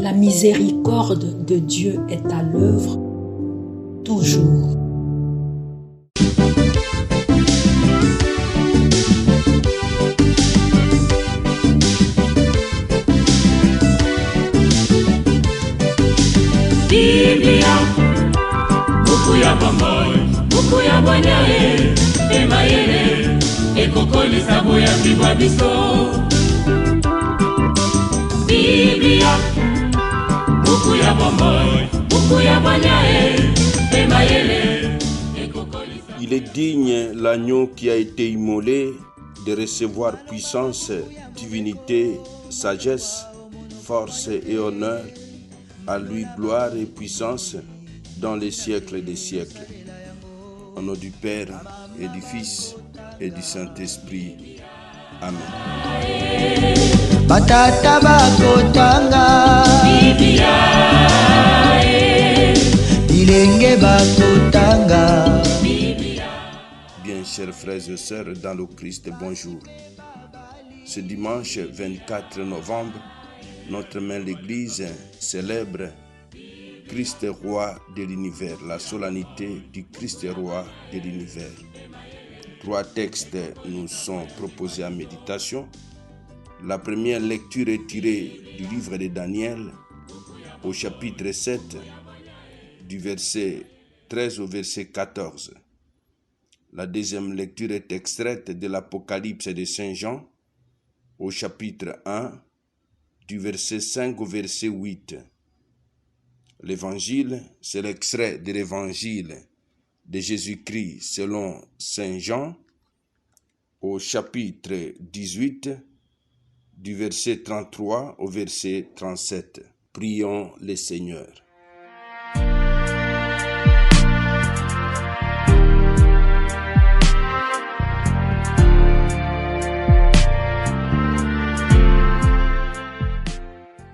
La miséricorde de Dieu est à l'œuvre toujours. Biblia, buku ya bomoi, buku ya bonyae, emayele, ekokolisa boya bibwa biso. Biblia, buku ya bomoi, buku ya bonyae, emayele, ekokolisa. Il est digne l'agneau qui a été immolé de recevoir puissance, divinité, sagesse, force et honneur. À lui gloire et puissance dans les siècles des siècles. Au nom du Père et du Fils et du Saint-Esprit. Amen. Batata bakotanga Biblia, bilenge bakotanga. Bien, chers frères et sœurs dans le Christ, bonjour. Ce dimanche 24 novembre, notre mère l'Église célèbre Christ roi de l'univers, la solennité du Christ roi de l'univers. 3 textes nous sont proposés à méditation. La première lecture est tirée du livre de Daniel au chapitre 7, du verset 13 au verset 14. La deuxième lecture est extraite de l'Apocalypse de Saint Jean au chapitre 1, du verset 5 au verset 8. L'évangile, c'est l'extrait de l'évangile de Jésus-Christ selon Saint Jean au chapitre 18, du verset 33 au verset 37. Prions le Seigneur.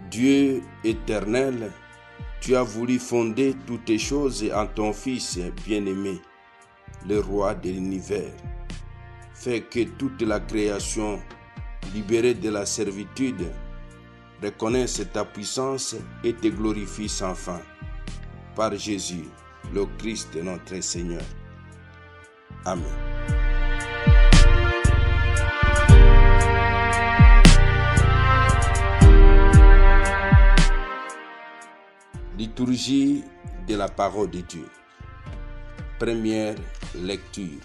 Dieu éternel, tu as voulu fonder toutes les choses en ton Fils bien-aimé, le roi de l'univers. Fais que toute la création, libérée de la servitude, reconnaisse ta puissance et te glorifie sans fin. Par Jésus, le Christ notre Seigneur. Amen. Liturgie de la parole de Dieu. Première lecture.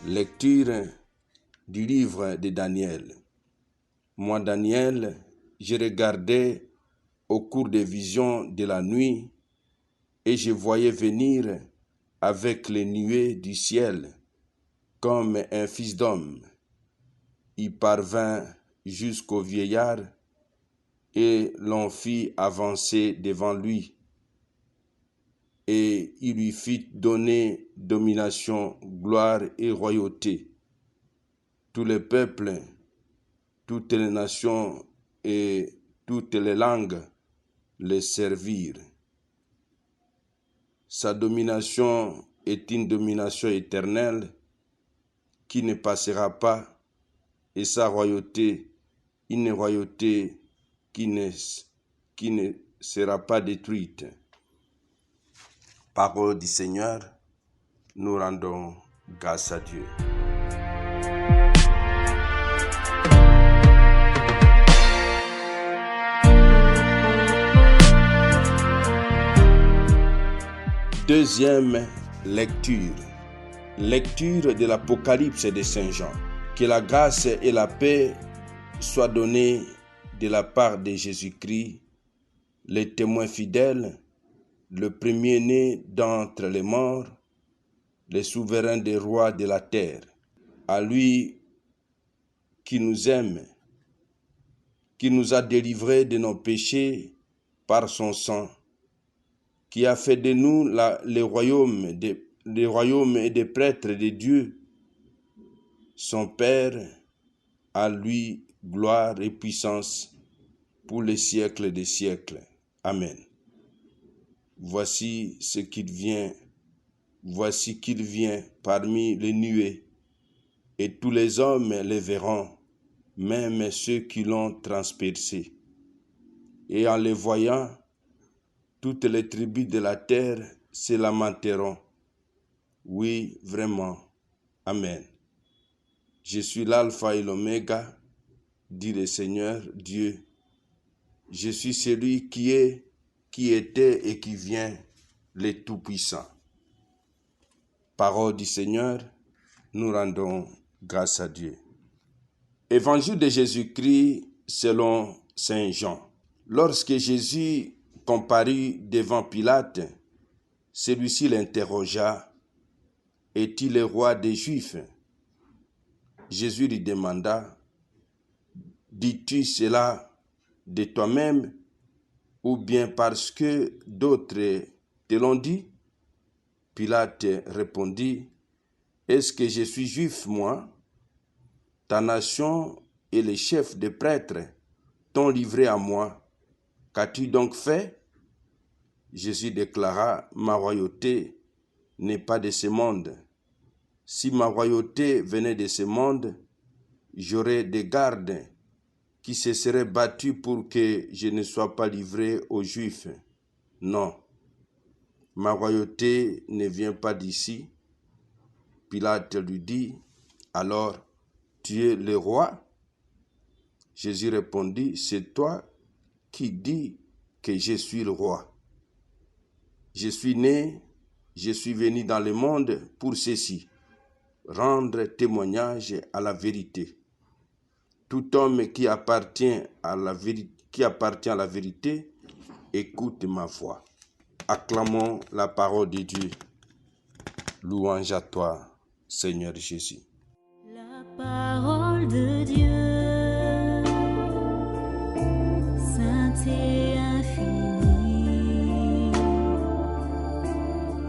Lecture du livre de Daniel. Moi, Daniel, je regardais au cours des visions de la nuit et je voyais venir avec les nuées du ciel comme un fils d'homme. Il parvint jusqu'au vieillard et l'on fit avancer devant lui, et il lui fit donner domination, gloire et royauté. Tous les peuples, toutes les nations et toutes les langues le servirent. Sa domination est une domination éternelle qui ne passera pas, et sa royauté, une royauté qui ne sera pas détruite. Parole du Seigneur, nous rendons grâce à Dieu. Deuxième lecture. Lecture de l'Apocalypse de Saint Jean. Que la grâce et la paix soient données de la part de Jésus-Christ, le témoin fidèle, le premier-né d'entre les morts, le souverain des rois de la terre. À lui qui nous aime, qui nous a délivrés de nos péchés par son sang, qui a fait de nous les royaumes et des prêtres de Dieu, son Père, à lui gloire et puissance pour les siècles des siècles. Amen. Voici qu'il vient parmi les nuées, et tous les hommes les verront, même ceux qui l'ont transpercé. et en les voyant, toutes les tribus de la terre se lamenteront. Oui, vraiment. Amen. Je suis l'alpha et l'oméga, dit le Seigneur Dieu. Je suis celui qui est, qui était et qui vient, le Tout-Puissant. Parole du Seigneur, nous rendons grâce à Dieu. Évangile de Jésus-Christ selon Saint Jean. Lorsque Jésus comparut devant Pilate, celui-ci l'interrogea, « Es-tu le roi des Juifs ?» Jésus lui demanda, « Dis-tu cela de toi-même ou bien parce que d'autres te l'ont dit ?» Pilate répondit, « Est-ce que je suis juif, moi? Ta nation et les chefs des prêtres t'ont livré à moi. Qu'as-tu donc fait? » Jésus déclara, « Ma royauté n'est pas de ce monde. Si ma royauté venait de ce monde, j'aurais des gardes qui se seraient battus pour que je ne sois pas livré aux Juifs. Non, ma royauté ne vient pas d'ici. » Pilate lui dit, « Alors, tu es le roi? » Jésus répondit, « C'est toi qui dis que je suis le roi. Je suis né, je suis venu dans le monde pour ceci, rendre témoignage à la vérité. Tout homme qui appartient à la vérité, écoute ma voix. » Acclamons la parole de Dieu. Louange à toi, Seigneur Jésus. La parole de Dieu, sainte et infinie,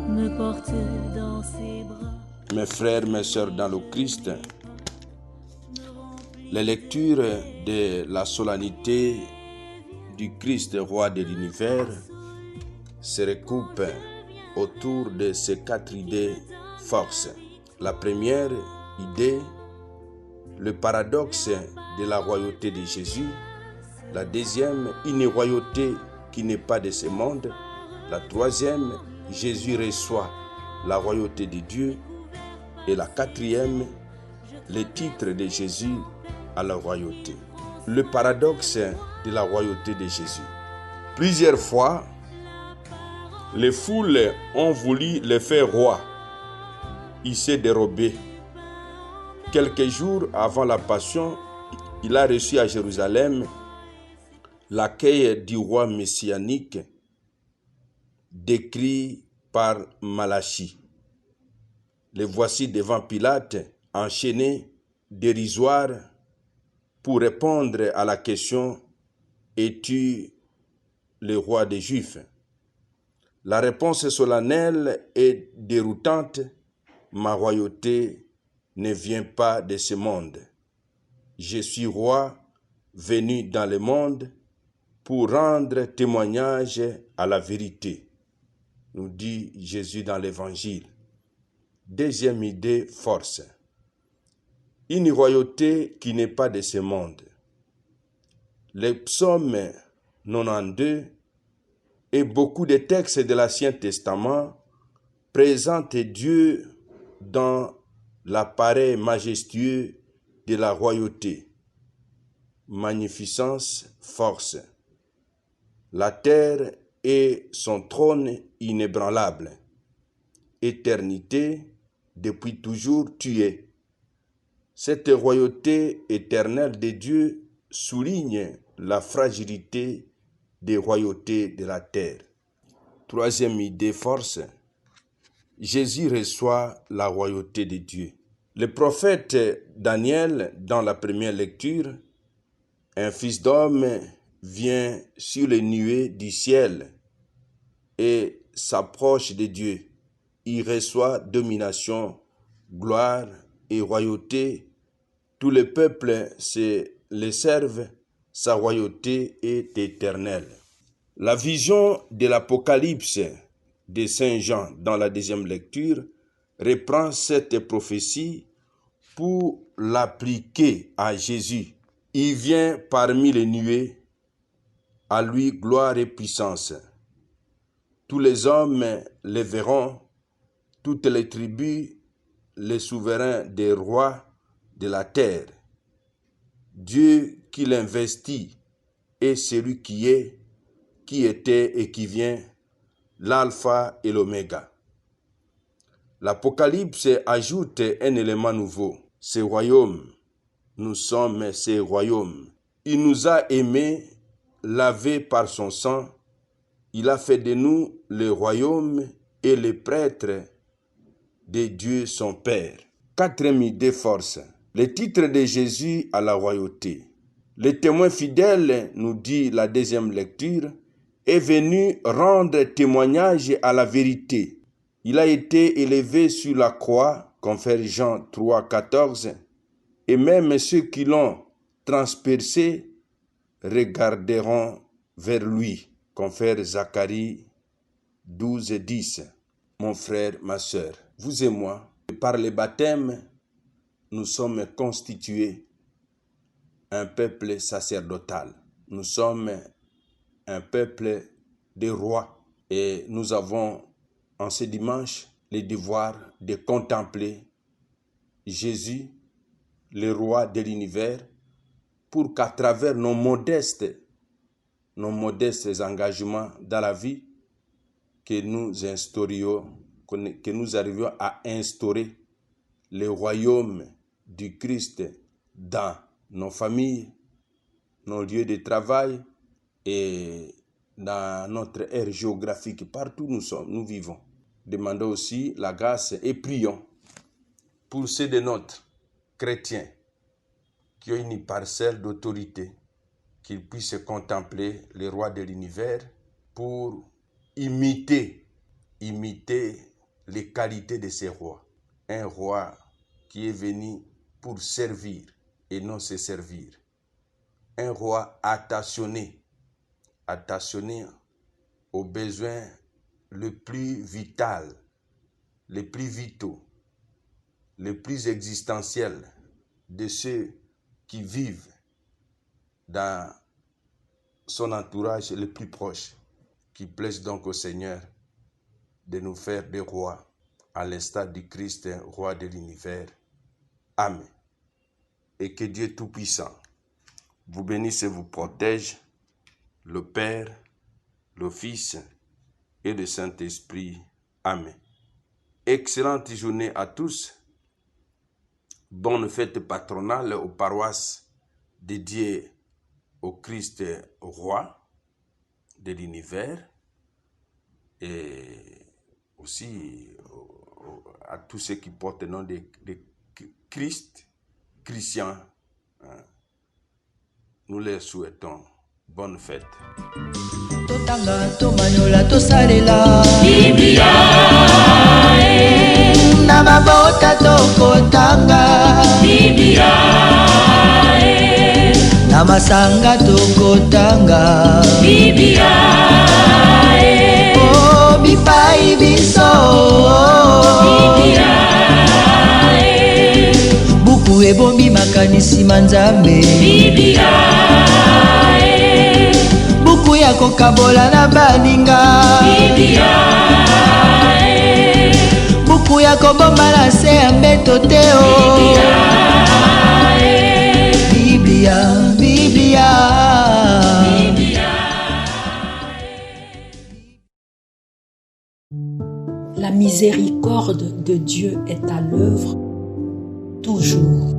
me porte dans ses bras. Mes frères, mes sœurs dans le Christ, les lectures de la solennité du Christ, roi de l'univers, se recoupent autour de ces 4 idées forces. La première idée, le paradoxe de la royauté de Jésus. La deuxième, une royauté qui n'est pas de ce monde. La troisième, Jésus reçoit la royauté de Dieu. Et la quatrième, le titre de Jésus à la royauté. Le paradoxe de la royauté de Jésus. Plusieurs fois, les foules ont voulu le faire roi. Il s'est dérobé. Quelques jours avant la Passion, il a reçu à Jérusalem l'accueil du roi messianique décrit par Malachie. Le voici devant Pilate, enchaîné, dérisoire, pour répondre à la question « Es-tu le roi des Juifs ?» La réponse solennelle et déroutante « Ma royauté ne vient pas de ce monde. Je suis roi venu dans le monde pour rendre témoignage à la vérité », nous dit Jésus dans l'Évangile. Deuxième idée, force. Une royauté qui n'est pas de ce monde. Le psaume 92 et beaucoup de textes de l'Ancien Testament présentent Dieu dans l'appareil majestueux de la royauté. Magnificence, force. La terre et son trône inébranlable. Éternité, depuis toujours tu es. Cette royauté éternelle de Dieu souligne la fragilité des royautés de la terre. Troisième idée, force. Jésus reçoit la royauté de Dieu. Le prophète Daniel, dans la première lecture, un fils d'homme vient sur les nuées du ciel et s'approche de Dieu. Il reçoit domination, gloire et royauté. Tous les peuples se le servent. Sa royauté est éternelle. La vision de l'Apocalypse de Saint Jean dans la deuxième lecture reprend cette prophétie pour l'appliquer à Jésus. Il vient parmi les nuées À lui gloire et puissance. Tous les hommes les verront, toutes les tribus, les souverains des rois de la terre. Dieu qui l'investit est celui qui est, qui était et qui vient, l'alpha et l'oméga. L'Apocalypse ajoute un élément nouveau, ce royaume. Nous sommes ces royaumes. Il nous a aimés, lavés par son sang. Il a fait de nous le royaume et les prêtres de Dieu son Père. Quatrième idée force. Le titre de Jésus à la royauté. Le témoin fidèle, nous dit la deuxième lecture, est venu rendre témoignage à la vérité. Il a été élevé sur la croix, confère Jean 3, 14, et même ceux qui l'ont transpercé regarderont vers lui, confère Zacharie 12, 10. Mon frère, ma sœur, vous et moi, par le baptême, nous sommes constitués un peuple sacerdotal. Nous sommes un peuple de rois et nous avons en ce dimanche le devoir de contempler Jésus, le roi de l'univers, pour qu'à travers nos modestes engagements dans la vie, que nous instaurions, que nous arrivions à instaurer le royaume du Christ dans nos familles, nos lieux de travail et dans notre aire géographique, partout où nous vivons. Demandons aussi la grâce et prions pour ceux de notre chrétiens qui ont une parcelle d'autorité, qu'ils puissent contempler le roi de l'univers pour imiter les qualités de ces rois. Un roi qui est venu pour servir et non se servir. Un roi attentionné aux besoins les plus vitaux, les plus vitaux, les plus existentiels de ceux qui vivent dans son entourage le plus proche, qui plaise donc au Seigneur de nous faire des rois à l'instar du Christ, roi de l'univers. Amen. Et que Dieu Tout-Puissant vous bénisse et vous protège, le Père, le Fils et le Saint-Esprit. Amen. Excellente journée à tous. Bonne fête patronale aux paroisses dédiées au Christ roi de l'univers et aussi à tous ceux qui portent le nom de Christ, chrétiens. Nous leur souhaitons bonne fête. Totanga tomanyola tosalela Biblia na mabota tokotanga Biblia na masanga tokotanga Biblia oh bipai biso Biblia buku ebombi makanisi manzambe Biblia buku ya kokabola na baninga Biblia buku ya kobomba na se ya mbeto te o Biblia, Biblia. La miséricorde de Dieu est à l'œuvre toujours.